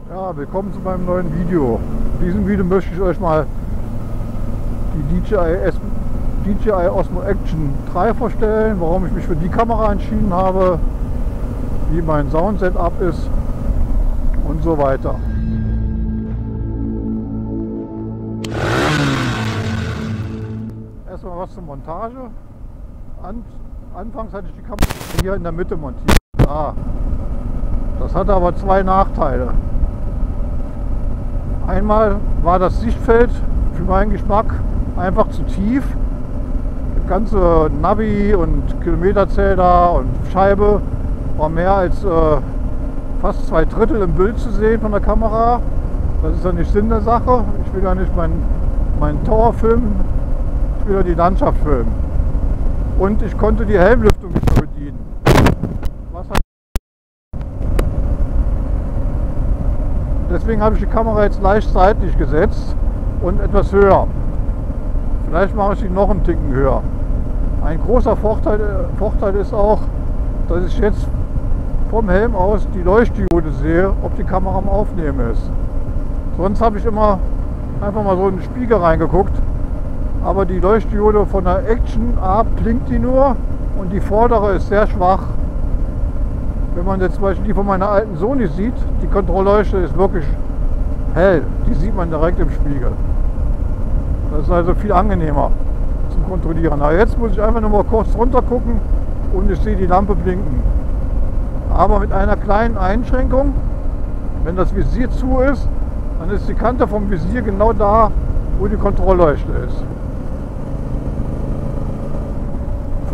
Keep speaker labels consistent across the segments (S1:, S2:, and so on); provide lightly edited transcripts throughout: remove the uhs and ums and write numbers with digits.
S1: Ja, willkommen zu meinem neuen Video. In diesem Video möchte ich euch mal die DJI Osmo Action 3 vorstellen, warum ich mich für die Kamera entschieden habe, wie mein Sound-Setup ist und so weiter. Erstmal was zur Montage. Anfangs hatte ich die Kamera hier in der Mitte montiert. Das hatte aber zwei Nachteile. Einmal war das Sichtfeld für meinen Geschmack einfach zu tief. Das ganze Navi und Kilometerzähler und Scheibe war mehr als fast 2/3 im Bild zu sehen von der Kamera. Das ist ja nicht Sinn der Sache. Ich will ja nicht meinen Tower filmen, ich will ja die Landschaft filmen. Und ich konnte die Helmlüftung nicht mehr bedienen. Deswegen habe ich die Kamera jetzt leicht seitlich gesetzt und etwas höher. Vielleicht mache ich sie noch einen Ticken höher. Ein großer Vorteil ist auch, dass ich jetzt vom Helm aus die Leuchtdiode sehe, ob die Kamera am Aufnehmen ist. Sonst habe ich immer einfach mal so in den Spiegel reingeguckt, aber die Leuchtdiode von der Action blinkt die nur und die vordere ist sehr schwach. Wenn man jetzt zum Beispiel die von meiner alten Sony sieht, die Kontrollleuchte ist wirklich hell, die sieht man direkt im Spiegel. Das ist also viel angenehmer zum Kontrollieren. Aber jetzt muss ich einfach nur mal kurz runter gucken und ich sehe die Lampe blinken. Aber mit einer kleinen Einschränkung: wenn das Visier zu ist, dann ist die Kante vom Visier genau da, wo die Kontrollleuchte ist.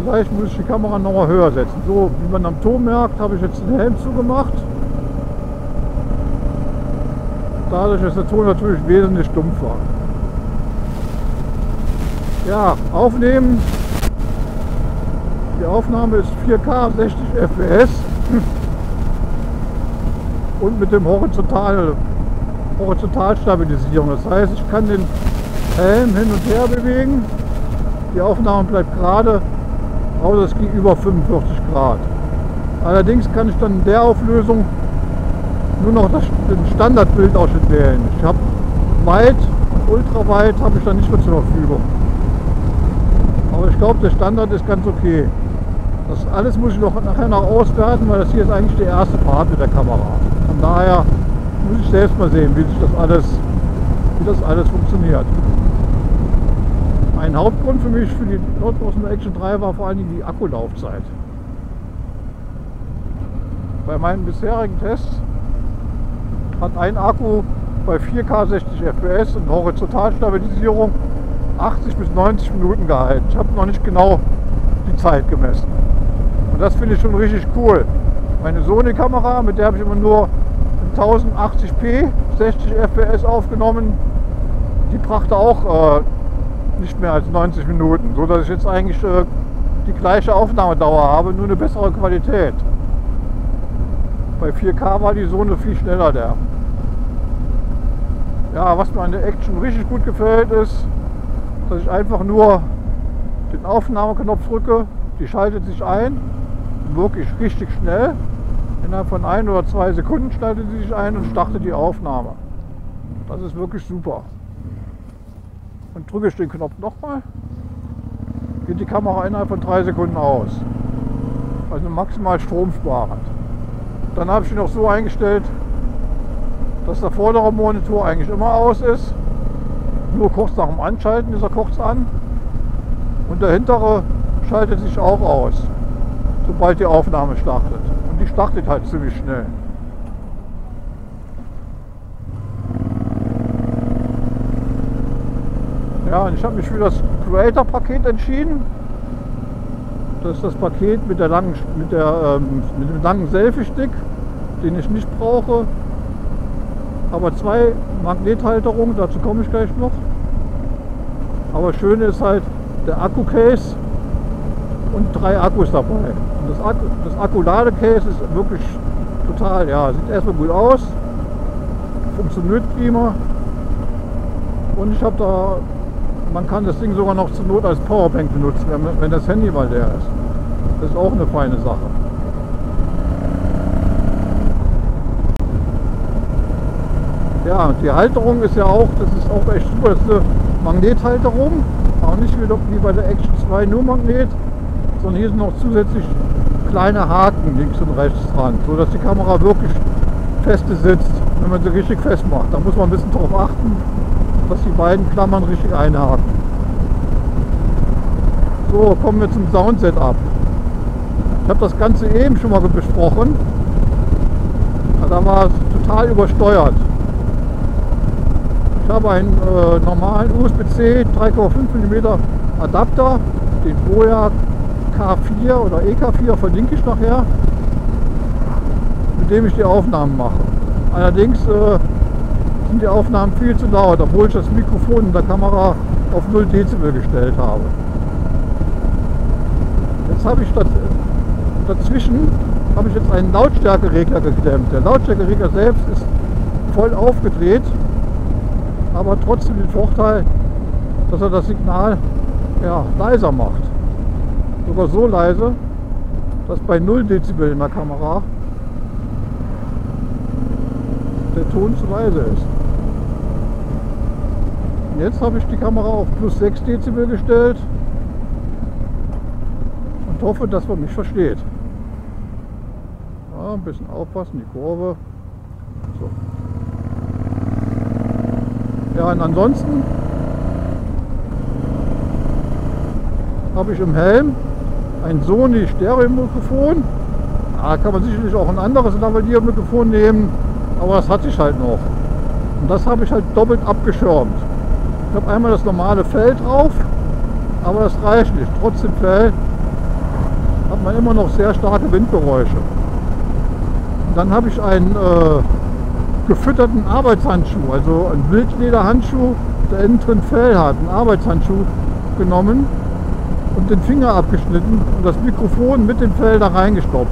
S1: Vielleicht muss ich die Kamera noch mal höher setzen. So wie man am Ton merkt, habe ich jetzt den Helm zugemacht. Dadurch ist der Ton natürlich wesentlich dumpfer. Ja, aufnehmen. Die Aufnahme ist 4K 60 fps und mit dem Horizontalstabilisierung. Das heißt, ich kann den Helm hin und her bewegen. Die Aufnahme bleibt gerade, außer es geht über 45 Grad. Allerdings kann ich dann in der Auflösung nur noch den Standardbildausschnitt wählen. Ich habe weit und ultraweit habe ich dann nicht mehr zur Verfügung. Aber ich glaube, der Standard ist ganz okay. Das alles muss ich nachher noch auswerten, weil das hier ist eigentlich der erste Part mit der Kamera. Von daher muss ich selbst mal sehen, wie das alles funktioniert. Ein Hauptgrund für mich für die Osmo Action 3 war vor allen Dingen die Akkulaufzeit. Bei meinen bisherigen Tests hat ein Akku bei 4K 60 fps und Horizontalstabilisierung 80 bis 90 Minuten gehalten. Ich habe noch nicht genau die Zeit gemessen. Und das finde ich schon richtig cool. Meine Sony-Kamera, mit der habe ich immer nur in 1080p 60 fps aufgenommen, die brachte auch nicht mehr als 90 Minuten, so dass ich jetzt eigentlich die gleiche Aufnahmedauer habe, nur eine bessere Qualität. Bei 4K war die Sony viel schneller der. Ja, was mir an der Action richtig gut gefällt ist, dass ich einfach nur den Aufnahmeknopf drücke, die schaltet sich ein, wirklich richtig schnell. Innerhalb von 1 oder 2 Sekunden schaltet sie sich ein und startet die Aufnahme. Das ist wirklich super. Und drücke ich den Knopf nochmal, geht die Kamera innerhalb von 3 Sekunden aus. Also maximal stromsparend. Dann habe ich ihn noch so eingestellt, dass der vordere Monitor eigentlich immer aus ist. Nur kurz nach dem Anschalten ist er kurz an. Und der hintere schaltet sich auch aus, sobald die Aufnahme startet. Und die startet halt ziemlich schnell. Ja, und ich habe mich für das Creator-Paket entschieden. Das ist das Paket mit dem langen Selfie-Stick, den ich nicht brauche. Aber 2 Magnethalterungen, dazu komme ich gleich noch. Aber schön ist halt der Akku-Case und 3 Akkus dabei. Und das Akku-Lade-Case ist wirklich total, ja, sieht erstmal gut aus, funktioniert prima. Und ich habe da, man kann das Ding sogar noch zur Not als Powerbank benutzen, wenn das Handy mal leer ist. Das ist auch eine feine Sache. Ja, und die Halterung ist ja auch, das ist auch echt super, das ist eine Magnethalterung, auch nicht wie bei der Action 2 nur Magnet, sondern hier sind noch zusätzlich kleine Haken links und rechts dran, so dass die Kamera wirklich feste sitzt, wenn man sie richtig fest macht. Da muss man ein bisschen darauf achten, dass die beiden Klammern richtig einhaken. So, kommen wir zum Sound-Setup. Ich habe das Ganze eben schon mal besprochen. Da war es total übersteuert. Ich habe einen normalen USB-C 3,5 mm Adapter, den Boya K4 oder EK4, verlinke ich nachher, mit dem ich die Aufnahmen mache. Allerdings sind die Aufnahmen viel zu laut, obwohl ich das Mikrofon in der Kamera auf 0 Dezibel gestellt habe. Jetzt habe ich dazwischen jetzt einen Lautstärkeregler geklemmt. Der Lautstärkeregler selbst ist voll aufgedreht, aber trotzdem den Vorteil, dass er das Signal leiser macht. Sogar so leise, dass bei 0 Dezibel in der Kamera der Ton zu leise ist. Jetzt habe ich die Kamera auf plus 6 Dezibel gestellt und hoffe, dass man mich versteht. Ja, ein bisschen aufpassen, die Kurve. So. Ja, und ansonsten habe ich im Helm ein Sony Stereo-Mikrofon. Da kann man sicherlich auch ein anderes Lavalier-Mikrofon nehmen, aber das hatte ich halt noch. Und das habe ich halt doppelt abgeschirmt. Ich habe einmal das normale Fell drauf, aber das reicht nicht. Trotz dem Fell hat man immer noch sehr starke Windgeräusche. Und dann habe ich einen gefütterten Arbeitshandschuh, also einen Wildlederhandschuh, der innen drin Fell hat, einen Arbeitshandschuh genommen und den Finger abgeschnitten und das Mikrofon mit dem Fell da reingestopft.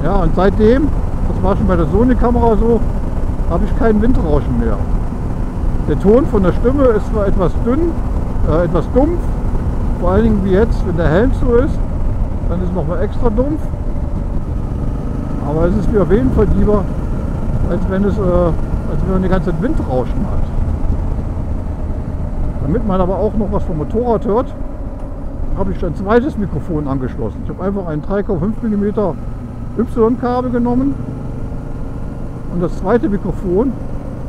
S1: Ja, und seitdem, das war schon bei der Sony-Kamera so, habe ich kein Windrauschen mehr. Der Ton von der Stimme ist zwar etwas dünn, etwas dumpf, vor allen Dingen wie jetzt, wenn der Helm so ist, dann ist es nochmal extra dumpf. Aber es ist mir auf jeden Fall lieber, als wenn man die ganze Zeit Windrauschen hat. Damit man aber auch noch was vom Motorrad hört, habe ich ein zweites Mikrofon angeschlossen. Ich habe einfach ein 3,5 mm Y-Kabel genommen und das zweite Mikrofon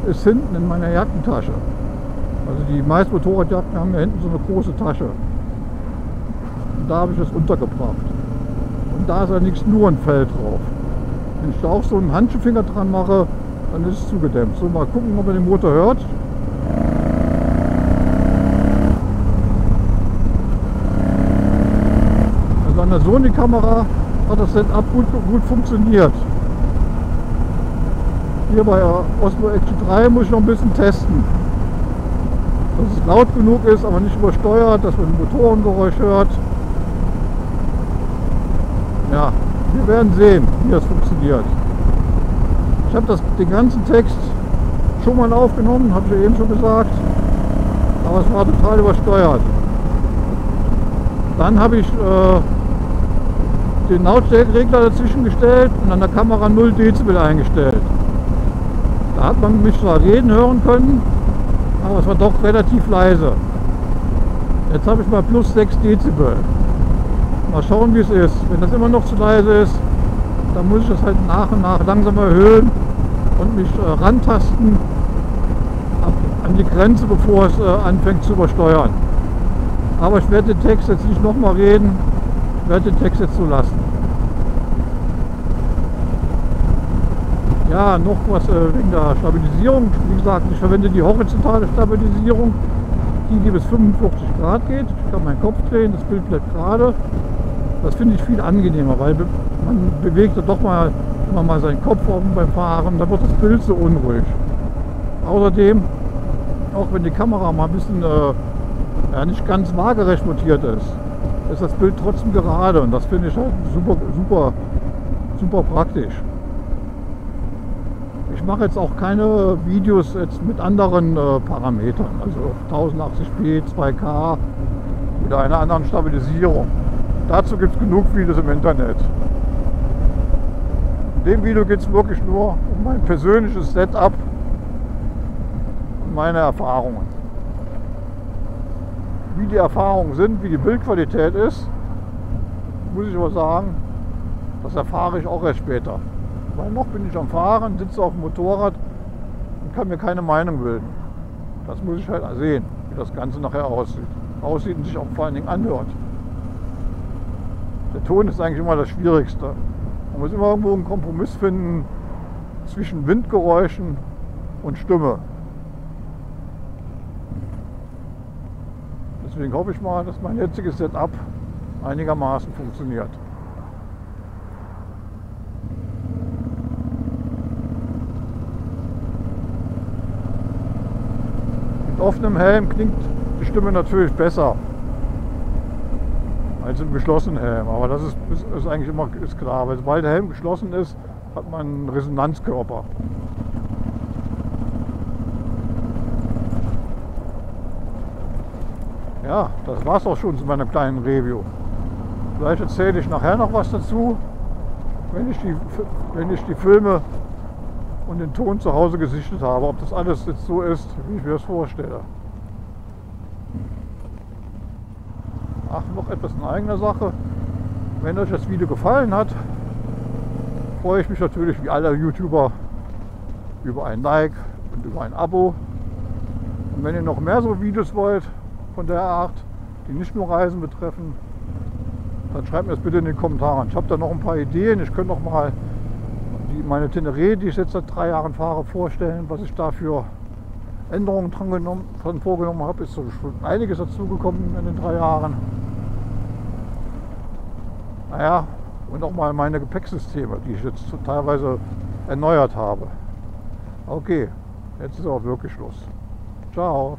S1: ist hinten in meiner Jackentasche. Also die meisten Motorradjacken haben ja hinten so eine große Tasche. Und da habe ich das untergebracht. Und da ist allerdings nur ein Fell drauf. Wenn ich da auch so einen Handschuhfinger dran mache, dann ist es zugedämmt. So, mal gucken, ob man den Motor hört. Also an der Sony-Kamera hat das Setup gut funktioniert. Hier bei Osmo Action 3 muss ich noch ein bisschen testen. Dass es laut genug ist, aber nicht übersteuert, dass man ein Motorengeräusch hört. Ja, wir werden sehen, wie das funktioniert. Ich habe den ganzen Text schon mal aufgenommen, habe ich ja eben schon gesagt, aber es war total übersteuert. Dann habe ich den Lautstärkeregler dazwischen gestellt und an der Kamera 0 Dezibel eingestellt. Da hat man mich zwar reden hören können, aber es war doch relativ leise. Jetzt habe ich mal plus 6 Dezibel. Mal schauen, wie es ist. Wenn das immer noch zu leise ist, dann muss ich das halt nach und nach langsam erhöhen und mich rantasten an die Grenze, bevor es anfängt zu übersteuern. Aber ich werde den Text jetzt nicht nochmal reden, ich werde den Text jetzt so lassen. Ja, noch was wegen der Stabilisierung. Wie gesagt, ich verwende die horizontale Stabilisierung, die bis 45 Grad geht. Ich kann meinen Kopf drehen, das Bild bleibt gerade. Das finde ich viel angenehmer, weil man bewegt ja doch mal immer mal seinen Kopf beim Fahren, da wird das Bild so unruhig. Außerdem, auch wenn die Kamera mal ein bisschen nicht ganz waagerecht montiert ist das Bild trotzdem gerade und das finde ich halt super praktisch. Ich mache jetzt auch keine Videos jetzt mit anderen Parametern, also 1080p, 2K oder einer anderen Stabilisierung. Dazu gibt es genug Videos im Internet. In dem Video geht es wirklich nur um mein persönliches Setup und meine Erfahrungen. Wie die Erfahrungen sind, wie die Bildqualität ist, muss ich aber sagen, das erfahre ich auch erst später. Weil noch bin ich am Fahren, sitze auf dem Motorrad und kann mir keine Meinung bilden. Das muss ich halt sehen, wie das Ganze nachher aussieht und sich auch vor allen Dingen anhört. Der Ton ist eigentlich immer das Schwierigste. Man muss immer irgendwo einen Kompromiss finden zwischen Windgeräuschen und Stimme. Deswegen hoffe ich mal, dass mein jetziges Setup einigermaßen funktioniert. Mit offenem Helm klingt die Stimme natürlich besser als im geschlossenen Helm, aber das ist eigentlich immer klar, weil sobald der Helm geschlossen ist, hat man einen Resonanzkörper. Ja, das war's auch schon zu meiner kleinen Review. Vielleicht erzähle ich nachher noch was dazu, wenn ich die Filme und den Ton zu Hause gesichtet habe, ob das alles jetzt so ist, wie ich mir das vorstelle. Ach, noch etwas in eigener Sache. Wenn euch das Video gefallen hat, freue ich mich natürlich wie alle YouTuber über ein Like und über ein Abo. Und wenn ihr noch mehr so Videos wollt von der Art, die nicht nur Reisen betreffen, dann schreibt mir das bitte in den Kommentaren. Ich habe da noch ein paar Ideen. Ich könnte noch mal meine Teneré, die ich jetzt seit 3 Jahren fahre, vorstellen, was ich da für Änderungen dran vorgenommen habe. Ist so schon einiges dazugekommen in den 3 Jahren. Naja, und auch mal meine Gepäcksysteme, die ich jetzt teilweise erneuert habe. Okay, jetzt ist auch wirklich Schluss. Ciao.